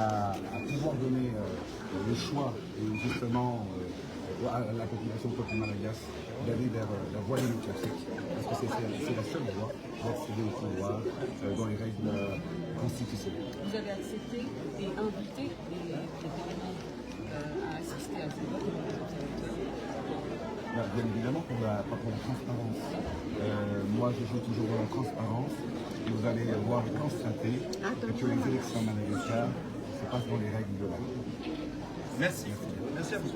à pouvoir donner le choix et justement à la population peuple malagasy d'aller vers la voie démocratique, parce que c'est la seule voie d'accéder au pouvoir dans les règles constitutionnelles. Vous avez accepté et invité les témoins à assister à ce vote? Bien évidemment pour la transparence. Moi, je joue toujours dans la transparence. Vous allez voir et constater que les élections madagascar se passent dans les règles de l'art. Merci. Merci à vous.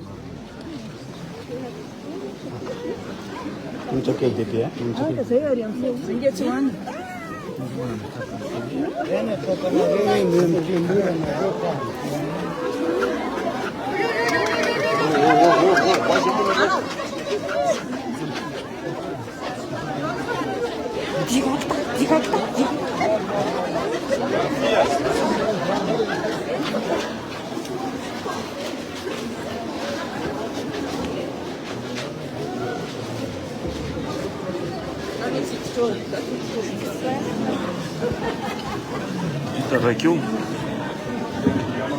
Itarakio.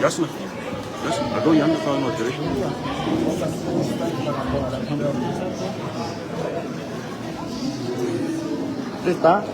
Jasne. A go Jan fahren natürlich. Está?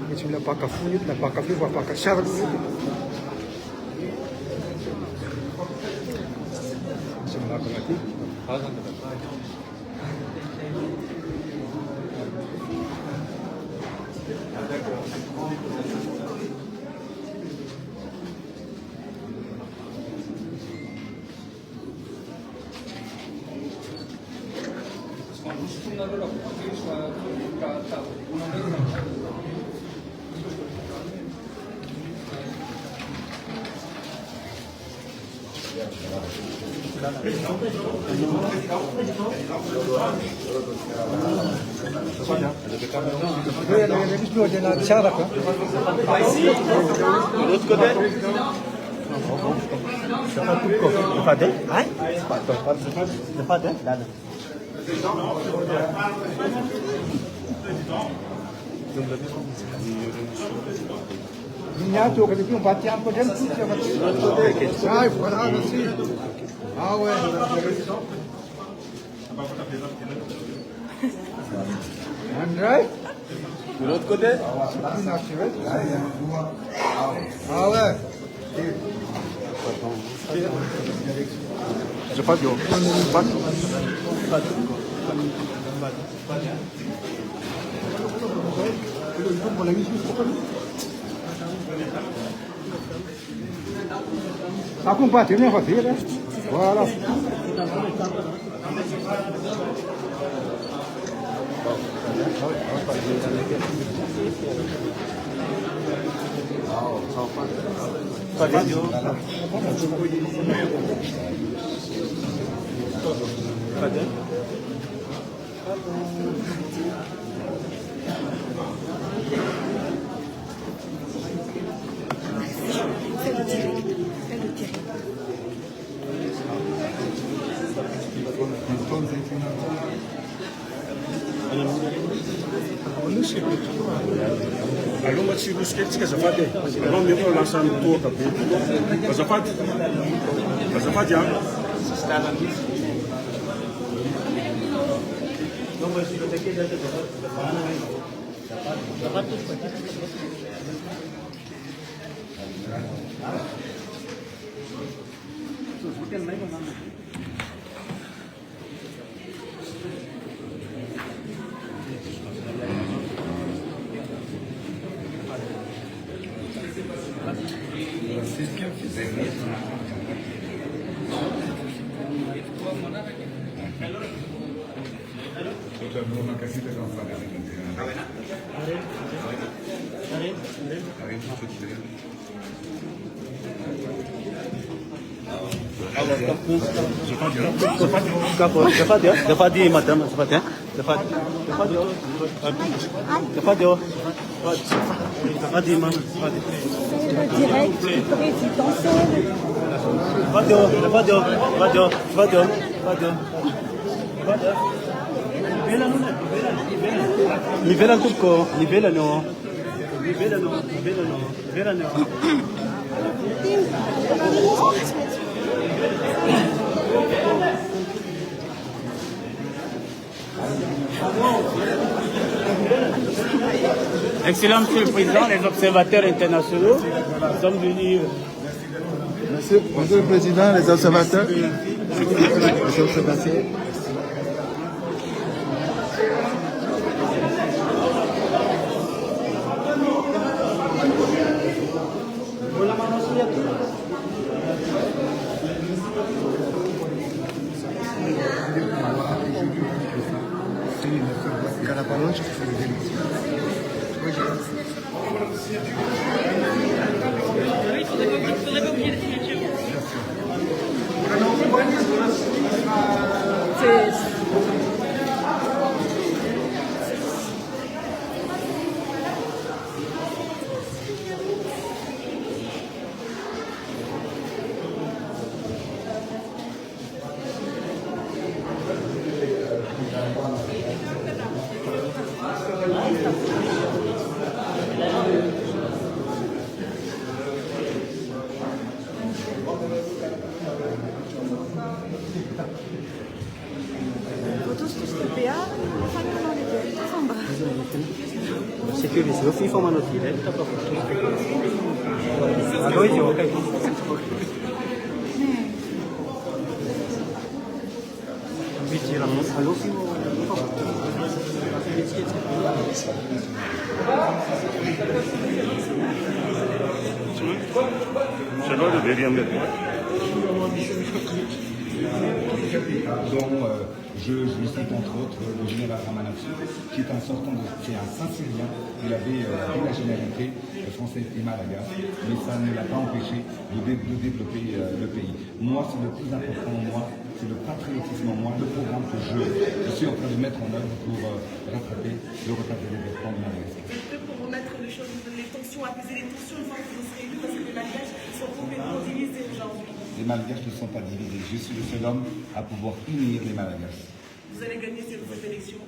Bismillah pakai funyut, nak pakai fiu, pakai syarat dulu. Bismillah mati. Niato che più batti anche del tutto. Dai, guarda sì. Ah ouais. André? De l'autre côté? Ah ouais. Je pas bio. Ça combat, tu viens retirer. Voilà. Alonga chirusketi kazafate. Alonga meko lança no toca. Kazafate. Kazafate já. Não vai ser daqui da Zafadi madame, Zafadi, direct présidentiel. Livela tuko, livela no. Excellent Monsieur le Président, les observateurs internationaux, nous sommes venus. Monsieur le Président, les observateurs. Security, FIFA manotile, dont je cite entre autres le général Ramanatsu, qui est un sortant c'est un Saint-Cylien. Il avait la nationalité française et malaga, mais ça ne l'a pas empêché de développer le pays. Moi, c'est le plus important en moi, c'est le patriotisme en moi, le programme que je suis en train de mettre en œuvre pour rattraper le retard de développement de Madagascar. Pour remettre les choses, les tensions, apaiser les tensions une fois que vous serez élus, parce que les Malgaches sont complètement divisés aujourd'hui. Les Malgaches ne sont pas divisés. Je suis le seul homme à pouvoir unir les Malgaches. Vous allez gagner cette élection.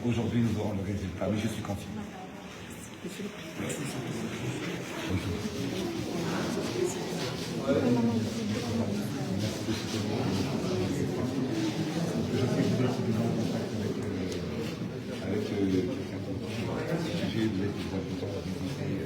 Aujourd'hui, nous aurons le résultat, mais je suis confiant. Je sais que vous êtes toujours en contact avec quelqu'un comme ça. Vous êtes plus important à visiter.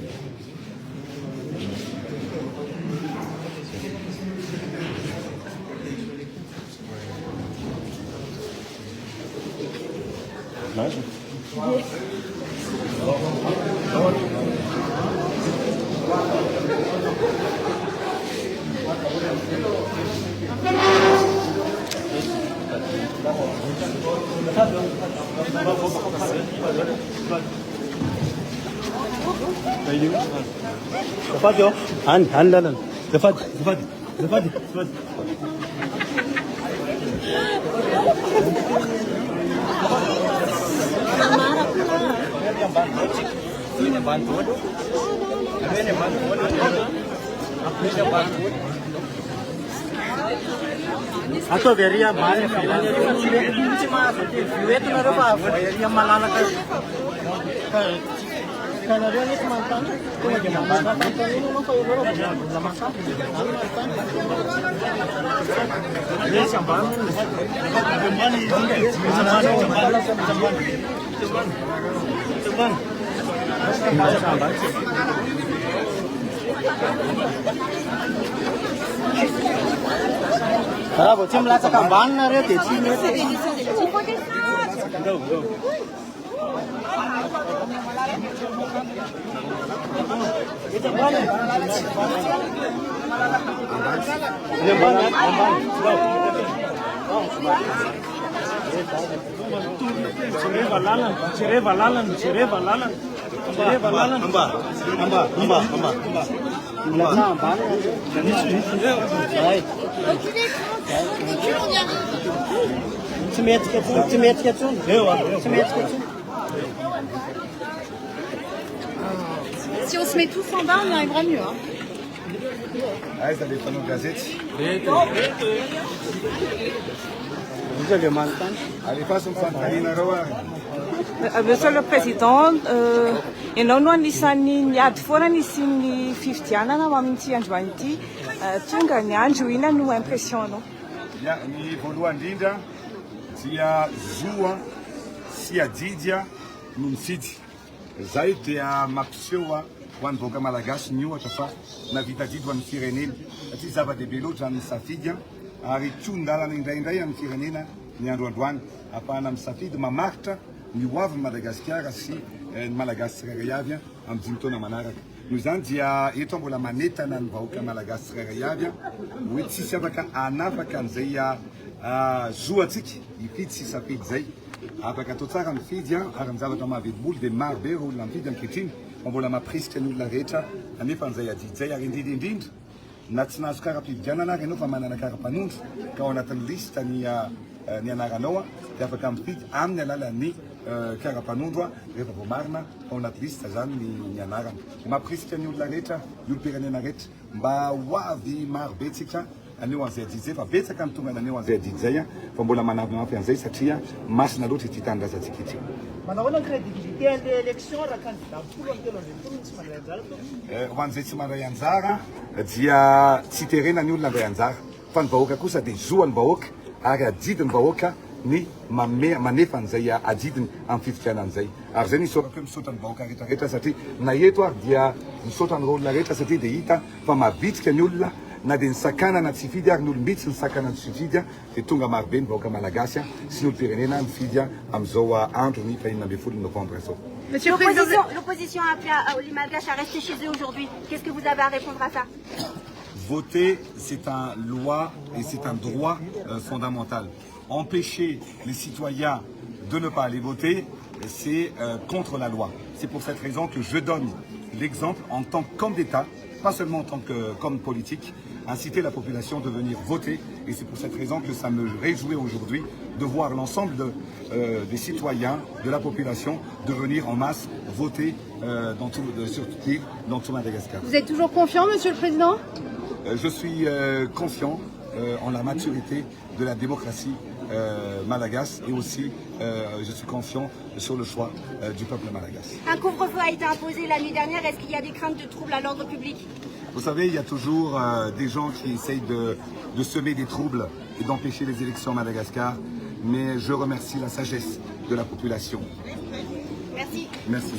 Zafadi, handalan. Zafadi. Atau beria balik filanya cuma duit itu apa yang malala kalau dia ni mantan tu macam mantan ini mau kau baru mantan dia siapa Kalau bocil melacak kamban, nari teci ni. Go. Si on se met tous en bas, on y arrivera mieux. Hein. Aí, está deixando o gazete. Allez, faça fantalina roa. Monsieur le Président, ianao no anisan'ny niady foana nisy 50 amin'ity androany ity. Tonga ny andro, ina no impression-nao? Ya, ny voalohany indrindra dia zoa sy adidya no mifidy. Zay dia mampiseho ho an'ny vahoaka malagasy ny ohatra fa navita didy ho an'ny firenena. Satria zava-dehibe loatra ny safidy ary tion-dalana indraindray amin'ny firenena ny androandroany ahafahana misafidy mamaritra ny hoavin'ny Madagasikara sy ny malagasy tsirairay avy amin'ny 5 taona manaraka. Noho izany dia eto mbola manetana ny vahoaka malagasy tsirairay avy hoe tsisy afaka anafaka an'izay zoantsika hifidy sy safidy zay. Afaka atao tsara mifidy ary ny zavatra mahavedim-bolo dia maro be ireo olona mifidy ankehitriny fa mbola mampirisika ny olona rehetra anefa an'izay adidy zay ary indrindra na tsy nahazo kara-pividianana ary ianao fa manana kara-panondro ka ao anatin'ny lista ny anaranao dia afaka mifidy amin'ny alalan'ny kara-panondro rehefa vao marina ao anaty lista zany ny anarana. Mampirisika ny olona rehetra, ny olo-pirenena rehetra mba ho avy maro be tsika aneo an'izay adidy zay fa betsaka ny tonga naneo an'izay adidy zay fa mbola manavy an'izay satria masina loatra ity tanindrazantsika ity. Manahoana ny crédibilité an'ilay élection raha candidat folo amin'ny telo ambin'ny folo tsy mandray anjara to? Ho an'izay tsy mandray anjara dia tsy terena ny olona andray anjara fa ny vahoaka kosa dia zoa ny vahoaka ary adidiny vahoaka ny manefa an'izay adidiny amin'ny fifidianan'izay. Ary zay nisorako hoe misaotra ny vahoaka rehetrarehetra satria na eto ary dia misaotra ny olona rehetra satria dia hita fa mahavitsika ny olona na dia ny sakana na tsy fidy ary ny olombitsy ny sakana tsy fidy dia tonga marobe ny vahoaka malagasy sy ny olo-pirenena mifidy amin'izao andro ny 24 novembre zao. L'opposition a appelé les Malgaches à rester chez eux aujourd'hui. Qu'est-ce que vous avez à répondre à ça? Voter, c'est un loi et c'est un droit fondamental. Empêcher les citoyens de ne pas aller voter, c'est contre la loi. C'est pour cette raison que je donne l'exemple en tant qu'homme d'État, pas seulement en tant qu'homme politique, inciter la population de venir voter. Et c'est pour cette raison que ça me réjouit aujourd'hui de voir l'ensemble des citoyens, de la population, de venir en masse voter sur toute l'île, dans tout Madagascar. Vous êtes toujours confiant, Monsieur le Président? Je suis confiant en la maturité de la démocratie malagasse et aussi je suis confiant sur le choix du peuple malagasse. Un couvre-feu a été imposé la nuit dernière. Est-ce qu'il y a des craintes de troubles à l'ordre public? Vous savez, il y a toujours des gens qui essayent de semer des troubles et d'empêcher les élections à Madagascar, mais je remercie la sagesse de la population. Merci. Merci.